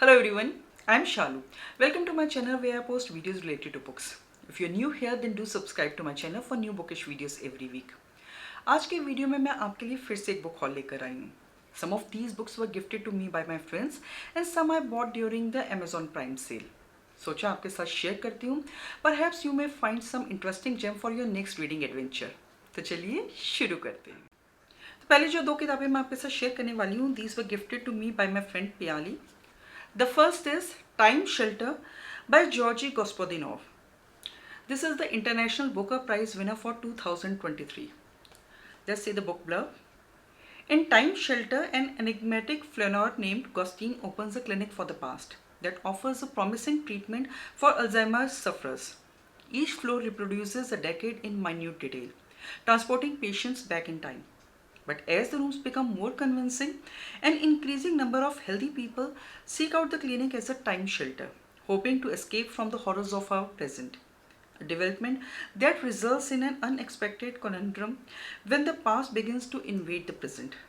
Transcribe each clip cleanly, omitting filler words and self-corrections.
Hello everyone, I am Shaloo. Welcome to my channel where I post videos related to books. If you're new here then do subscribe to my channel for new bookish videos every week. आज के video में मैं आपके लिए फिर से एक book hall लेकर आई हूँ. Some of these books were gifted to me by my friends and some I bought during the Amazon Prime sale. सोचा आपके साथ शेयर करती हूँ. Perhaps you may find some interesting gem for your next reading adventure. तो चलिए शुरू करते हैं. तो पहले जो दो किताबें मैं आपके साथ शेयर करने वाली हूँ, these were gifted to me by my friend Piali. The first is Time Shelter by Georgy Gospodinov. This is the International Booker Prize winner for 2023. Let's see the book blurb. In Time Shelter, an enigmatic flaneur named Gostin opens a clinic for the past that offers a promising treatment for Alzheimer's sufferers. Each floor reproduces a decade in minute detail, transporting patients back in time. But as the rooms become more convincing, an increasing number of healthy people seek out the clinic as a time shelter, hoping to escape from the horrors of our present. A development that results in an unexpected conundrum when the past begins to invade the present.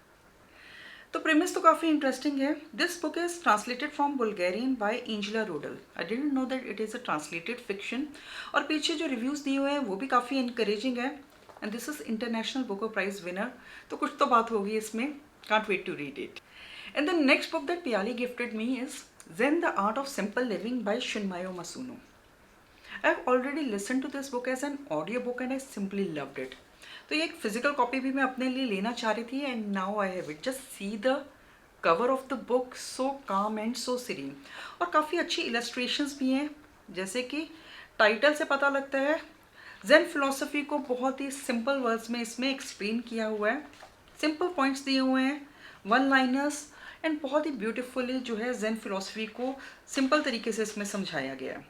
तो premise तो काफ़ी interesting है. This book is translated from Bulgarian by Angela Rodel. I didn't know that it is a translated fiction. और पीछे जो reviews दिए हुए हैं वो भी काफ़ी encouraging है. And this is International Booker Prize winner. तो कुछ तो बात होगी इसमें. Can't wait to read it. And the next book that Piali gifted me is Zen: The Art of Simple Living by Shinmayo Masuno. I've already listened to this book as an audiobook and I simply loved it. तो ये एक physical copy भी मैं अपने लिए लेना चाह रही थी and now I have it. Just see the cover of the book, so calm and so serene. और काफ़ी अच्छी illustrations भी हैं, जैसे कि टाइटल से पता लगता है ज़ेन फिलॉसफी को बहुत ही सिंपल वर्ड्स में इसमें एक्सप्लेन किया हुआ है. सिंपल पॉइंट्स दिए हुए हैं, वन लाइनर्स एंड बहुत ही ब्यूटीफुली जो है ज़ेन फिलॉसफी को सिंपल तरीके से इसमें समझाया गया है.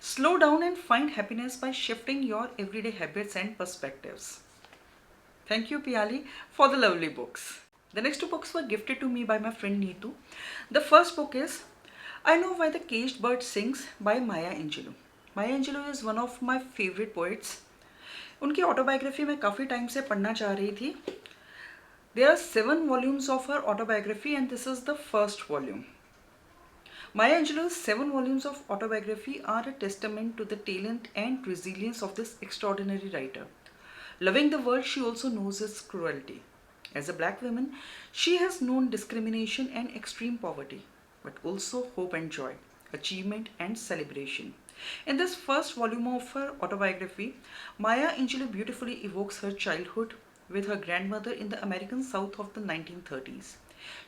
Slow down and find happiness bye shifting your everyday habits and perspectives. Thank you Piali for the lovely books. The next two books were gifted to me by my friend Neetu. The first book is I Know Why the Caged Bird Sings by Maya Angelou. Maya Angelou is one of my favorite poets. उनकी autobiography मैं काफ़ी time से पढ़ना चाह रही थी. There are 7 volumes of her autobiography and this is the first volume. Maya Angelou's 7 volumes of autobiography are a testament to the talent and resilience of this extraordinary writer. Loving the world, she also knows its cruelty. As a black woman, she has known discrimination and extreme poverty, but also hope and joy, achievement and celebration. In this first volume of her autobiography, Maya Angelou beautifully evokes her childhood with her grandmother in the American South of the 1930s.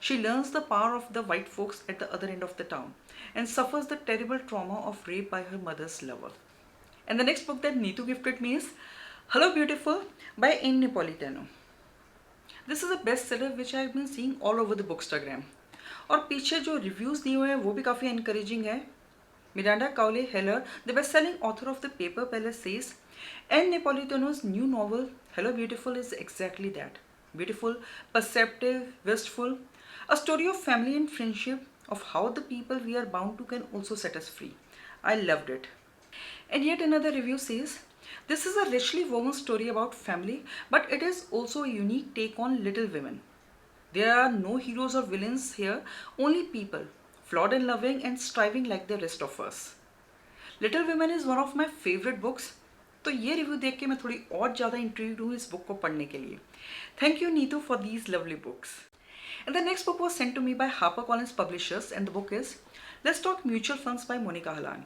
She learns the power of the white folks at the other end of the town and suffers the terrible trauma of rape by her mother's lover. And the next book that Neetu gifted me is Hello Beautiful by N. Napolitano. This is a bestseller which I have been seeing all over the bookstagram. और पीछे जो reviews दिए हुए हैं वो भी काफ़ी encouraging है. Miranda Cowley Heller, the best-selling author of The Paper Palace, says N. Napolitano's new novel Hello Beautiful is exactly that. Beautiful, perceptive, wistful, a story of family and friendship, of how the people we are bound to can also set us free. I loved it. And yet another review says this is a richly woven story about family, but it is also a unique take on Little Women. There are no heroes or villains here, only people, flawed and loving and striving like the rest of us. Little Women is one of my favorite books. तो ये review देख के मैं थोड़ी और ज़्यादा intrigued हूँ इस बुक को पढ़ने के लिए. Thank you Neetu for these lovely books. And the next book was sent to me by HarperCollins Publishers and the book is Let's Talk Mutual Funds by Monica Halan.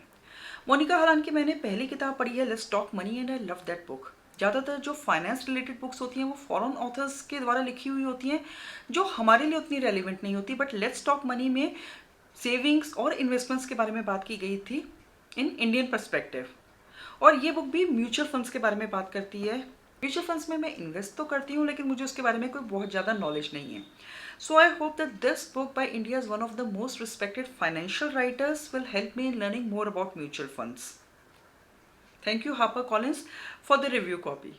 Monika हलान की मैंने पहली किताब पढ़ी है let's talk money and I love that book. ज़्यादातर जो finance related books होती हैं वो फॉरेन ऑथर्स के द्वारा लिखी हुई होती हैं जो हमारे लिए उतनी रेलिवेंट नहीं होती. बट लेट्स टॉक मनी में सेविंग्स और इन्वेस्टमेंट्स के बारे में बात की गई थी इन इंडियन पर्सपेक्टिव. और ये बुक भी म्यूचुअल फंड्स के बारे में बात करती है. म्यूचुअल फंड्स में मैं इन्वेस्ट तो करती हूँ लेकिन मुझे उसके बारे में कोई बहुत ज़्यादा नॉलेज नहीं है. So I hope that this book by India's one of the most respected financial writers will help me in learning more about mutual funds. Thank you HarperCollins for the review copy.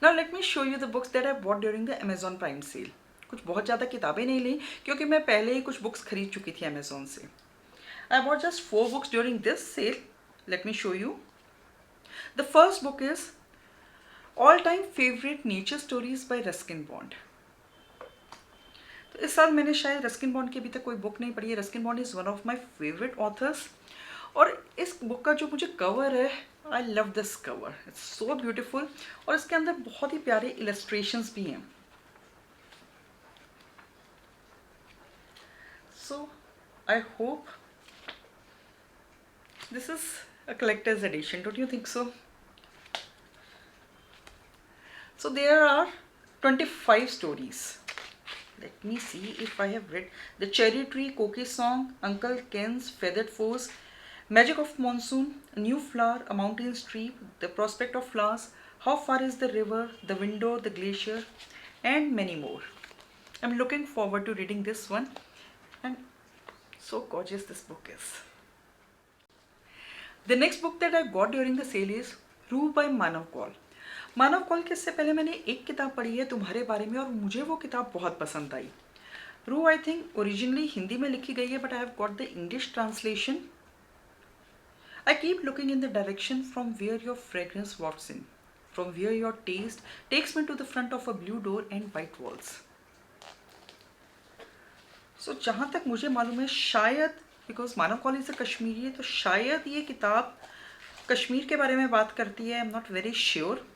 Now let me show you the books that I bought during the Amazon Prime sale. कुछ बहुत ज़्यादा किताबें नहीं ली क्योंकि मैं पहले ही कुछ books खरीद चुकी थी Amazon से. I bought just 4 books during this sale. Let me show you. The first book is All Time Favorite Nature Stories by Ruskin Bond. इस साल मैंने शायद रस्किन बॉन्ड की अभी तक कोई बुक नहीं पढ़ी है। Ruskin Bond is one of my favourite authors. और इस बुक का जो मुझे कवर है, I love this cover, it's so beautiful. और इसके अंदर बहुत ही प्यारे इलस्ट्रेशंस भी हैं। So I hope this is a collector's edition, don't you think so? So there are 25 stories. Let me see if I have read. The Cherry Tree, Cokie Song, Uncle Ken's Feathered Foes, Magic of Monsoon, A New Flower, A Mountain Stream, The Prospect of Flowers, How Far is the River, The Window, The Glacier, and many more. I'm looking forward to reading this one, and so gorgeous this book is. The next book that I got during the sale is Rue by Manav Kaul. मानव कौल के इससे पहले मैंने एक किताब पढ़ी है तुम्हारे बारे में, और मुझे वो किताब बहुत पसंद आई। रू आई थिंक ओरिजिनली हिंदी में लिखी गई है, but I have got the English translation. I keep looking in the direction from where your fragrance walks in, from where your taste takes me to the front of a blue door and white walls. So जहाँ तक मुझे मालूम है, शायद because Manav Kaul is a Kashmiri है, तो शायद ये किताब कश्मीर के बारे में बात करती है। आई am not very sure.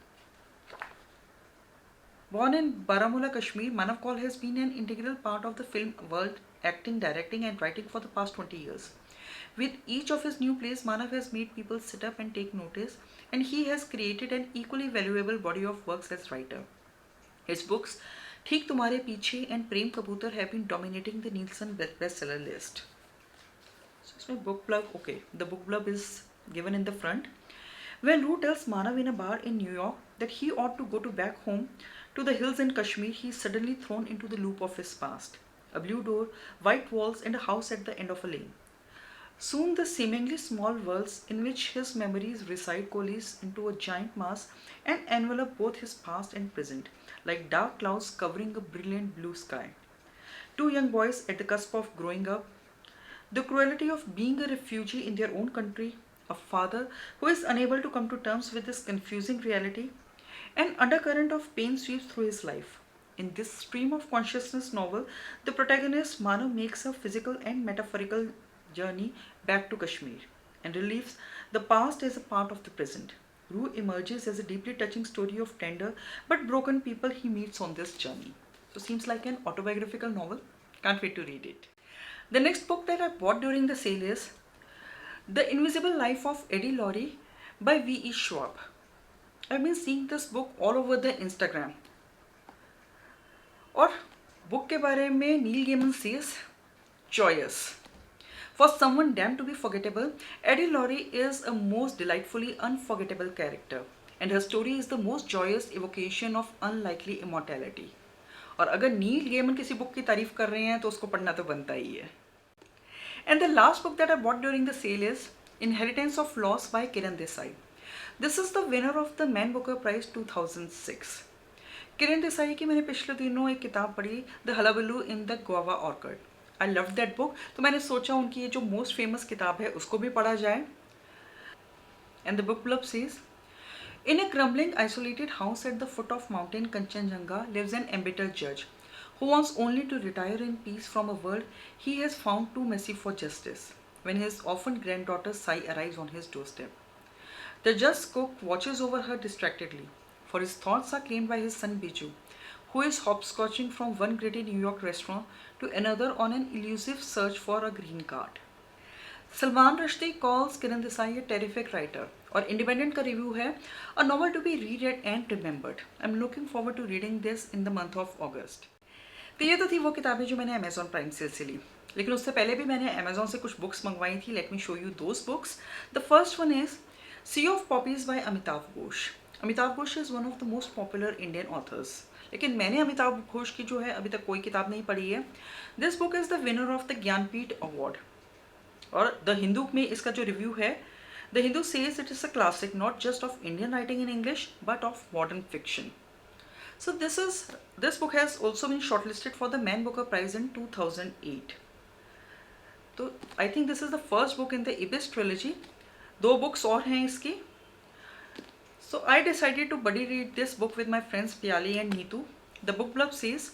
Born in Baramulla, Kashmir, Manav Kaul has been an integral part of the film world, acting, directing and writing for the past 20 years. With each of his new plays, Manav has made people sit up and take notice, and he has created an equally valuable body of works as writer. His books, ठीक तुम्हारे पीछे and प्रेम कबूतर have been dominating the Nielsen bestseller list. So इसमें book blurb, okay, the book blurb is given in the front. When Rue tells Manav in a bar in New York that he ought to go back home to the hills in Kashmir, he is suddenly thrown into the loop of his past. A blue door, white walls and a house at the end of a lane. Soon the seemingly small worlds in which his memories reside coalesce into a giant mass and envelop both his past and present, like dark clouds covering a brilliant blue sky. Two young boys at the cusp of growing up, the cruelty of being a refugee in their own country, a father who is unable to come to terms with this confusing reality, an undercurrent of pain sweeps through his life. In this stream of consciousness novel, the protagonist Manav makes a physical and metaphorical journey back to Kashmir and relieves the past as a part of the present. Rue emerges as a deeply touching story of tender but broken people he meets on this journey. So seems like an autobiographical novel. Can't wait to read it. The next book that I bought during the sale is The Invisible Life of Eddie Laurie by V.E. Schwab. I've been seeing this book all over the Instagram. और book के बारे में Neil Gaiman says joyous. For someone damned to be forgettable, Eddie Laurie is a most delightfully unforgettable character, and her story is the most joyous evocation of unlikely immortality. और अगर Neil Gaiman किसी book की तारीफ कर रहे हैं तो उसको पढ़ना तो बनता ही है। And the last book that I bought during the sale is Inheritance of Loss by Kiran Desai. This is the winner of the Man Booker Prize 2006. Kiran Desai की मैंने पिछले दिनों एक किताब पढ़ी, the hullabaloo in the guava orchard. I love that book. तो मैंने सोचा उनकी ये जो मोस्ट फेमस किताब है उसको भी पढ़ा जाए. And the book blurb says, In a crumbling, isolated house at the foot of Mountain Kanchenjunga lives an embittered judge who wants only to retire in peace from a world he has found too messy for justice, when his orphaned granddaughter Sai arrives on his doorstep. The judge's cook watches over her distractedly, for his thoughts are claimed by his son Biju, who is hopscotching from one gritty New York restaurant to another on an elusive search for a green card. Salman Rushdie calls Kiran Desai a terrific writer, और independent का review है a novel to be reread and remembered. I'm looking forward to reading this in the month of August. तो ये तो थी वो किताबें जो मैंने अमेजॉन प्राइम से ली, लेकिन उससे पहले भी मैंने अमेजॉन से कुछ बुक्स मंगवाई थी. Let me show you those books. The first one is sea of poppies by Amitabh Ghosh. Amitabh Ghosh is one of the most popular Indian authors, लेकिन मैंने अमिताभ घोष की जो है अभी तक कोई किताब नहीं पढ़ी है. This book is the winner of the Jnanpith award. और द हिंदू में इसका जो रिव्यू है, the Hindu says it is a classic not just of Indian writing in English but of modern fiction. So this book has also been shortlisted for the Man Booker Prize in 2008. So I think this is the first book in the Ibis trilogy. 2 books और हैं इसकी. So I decided to buddy read this book with my friends Piali and Neetu. The book blurb says,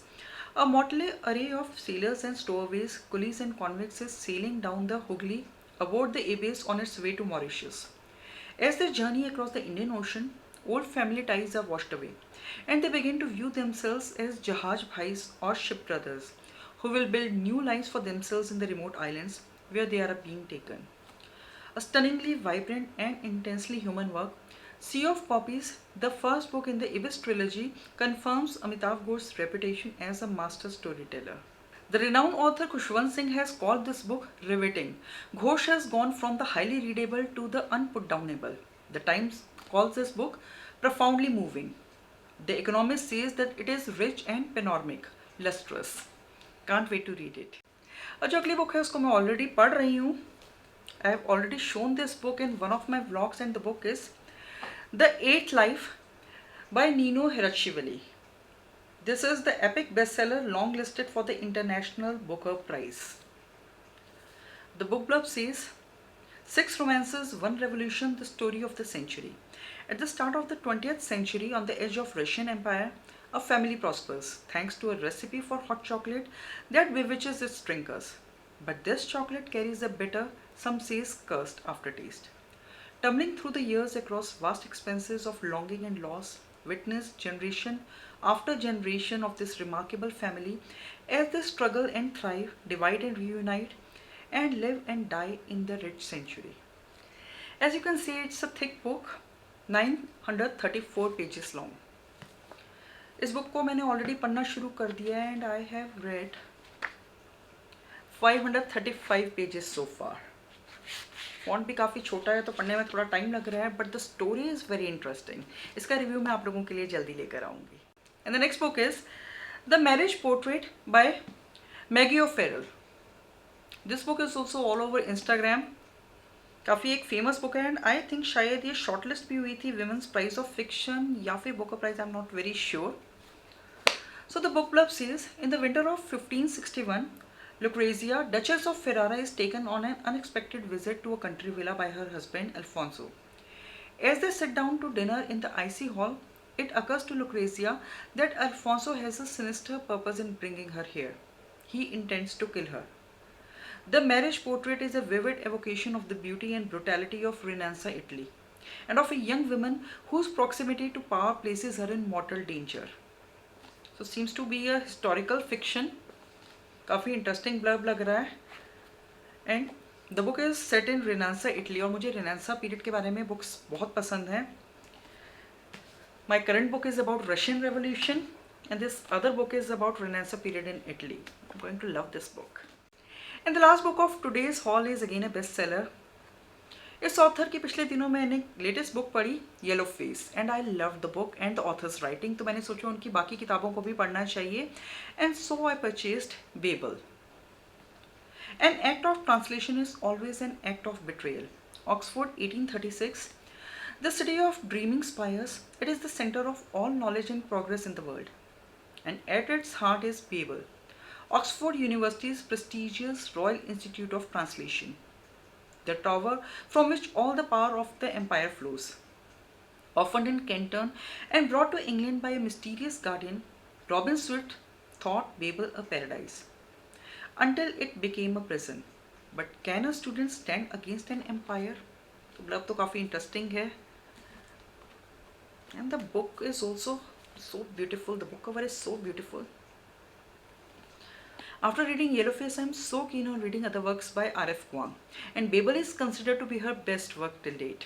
A motley array of sailors and stowaways, coolies and convicts is sailing down the Hooghly aboard the Abyss on its way to Mauritius. As they journey across the Indian Ocean, old family ties are washed away, and they begin to view themselves as Jahaj Bhais or ship brothers, who will build new lives for themselves in the remote islands where they are being taken. A stunningly vibrant and intensely human work, Sea of Poppies, the first book in the Ibis trilogy, confirms Amitav Ghosh's reputation as a master storyteller. The renowned author Khushwant Singh has called this book riveting. Ghosh has gone from the highly readable to the unputdownable. The Times calls this book profoundly moving. The Economist says that it is rich and panoramic, lustrous. Can't wait to read it. और जो अगली book है उसको मैं already पढ़ रही हूँ. I have already shown this book in one of my vlogs, and the book is The Eighth Life by Nino Hirachishvili. This is the epic bestseller long listed for the International Booker Prize. The book blurb says, 6 romances, 1 revolution, the story of the century. At the start of the 20th century, on the edge of Russian Empire, a family prospers thanks to a recipe for hot chocolate that bewitches its drinkers. But this chocolate carries a bitter, some say cursed aftertaste. Tumbling through the years across vast expanses of longing and loss, witness generation after generation of this remarkable family as they struggle and thrive, divide and reunite, and live and die in the rich century. As you can see, it's a thick book, 934 pages long. इस book को मैंने already पढ़ना शुरू कर दिया है and I have read 535 pages so far. Font भी काफ़ी छोटा है तो पढ़ने में थोड़ा टाइम लग रहा है, but the story is very interesting. इसका रिव्यू मैं आप लोगों के लिए जल्दी लेकर आऊँगी. And the next book is the marriage portrait by Maggie O'Farrell. This book is also all over Instagram. काफ़ी एक फेमस बुक है एंड आई थिंक शायद ये शॉर्टलिस्ट भी हुई थी विमेंस प्राइज ऑफ फिक्शन या फिर Booker prize, I am not very sure. So the book blurb says, in the winter of 1561, Lucrezia, Duchess of Ferrara, is taken on an unexpected visit to a country villa by her husband Alfonso. As they sit down to dinner in the icy hall, it occurs to Lucrezia that Alfonso has a sinister purpose in bringing her here. He intends to kill her. The marriage portrait is a vivid evocation of the beauty and brutality of Renaissance Italy, and of a young woman whose proximity to power places her in mortal danger. So it seems to be a historical fiction. काफ़ी interesting blurb लग रहा है and the book is set in renaissance Italy. और मुझे renaissance period के बारे में books बहुत पसंद हैं. My current book is about Russian revolution and this other book is about renaissance period in Italy. I am going to love this book. And the last book of today's haul is again a best seller. इस author की पिछले दिनों मैंने latest book पढ़ी yellow face and I love the book and the author's writing. तो मैंने सोचा उनकी बाकी किताबों को भी पढ़ना चाहिए and so I purchased Babel. An act of translation is always an act of betrayal. Oxford 1836. The city of dreaming spires, it is the centre of all knowledge and progress in the world and at its heart is Babel, Oxford universities prestigious Royal Institute of Translation, the tower from which all the power of the empire flows. Orphaned in Canton and brought to England by a mysterious guardian, Robin Swift thought Babel a paradise until it became a prison. But can a student stand against an empire? तो मतलब तो काफ़ी interesting है. And the book is also so beautiful. The book cover is so beautiful. After reading Yellowface, I am so keen on reading other works by R.F. Kuang, and Babel is considered to be her best work till date.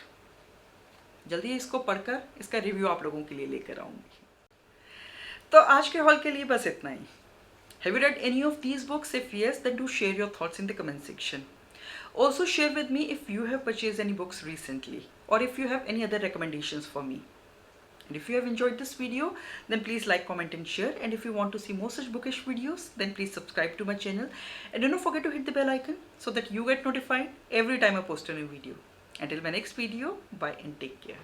जल्दी इसको पढ़कर इसका review आप लोगों के लिए लेकर आऊँगी. तो आज के हॉल के लिए बस इतना ही. Have you read any of these books? If yes, then do share your thoughts in the comment section. Also share with me if you have purchased any books recently or if you have any other recommendations for me. And if you have enjoyed this video, then please like, comment and share. And if you want to see more such bookish videos, then please subscribe to my channel. And do not forget to hit the bell icon so that you get notified every time I post a new video. Until my next video, bye and take care.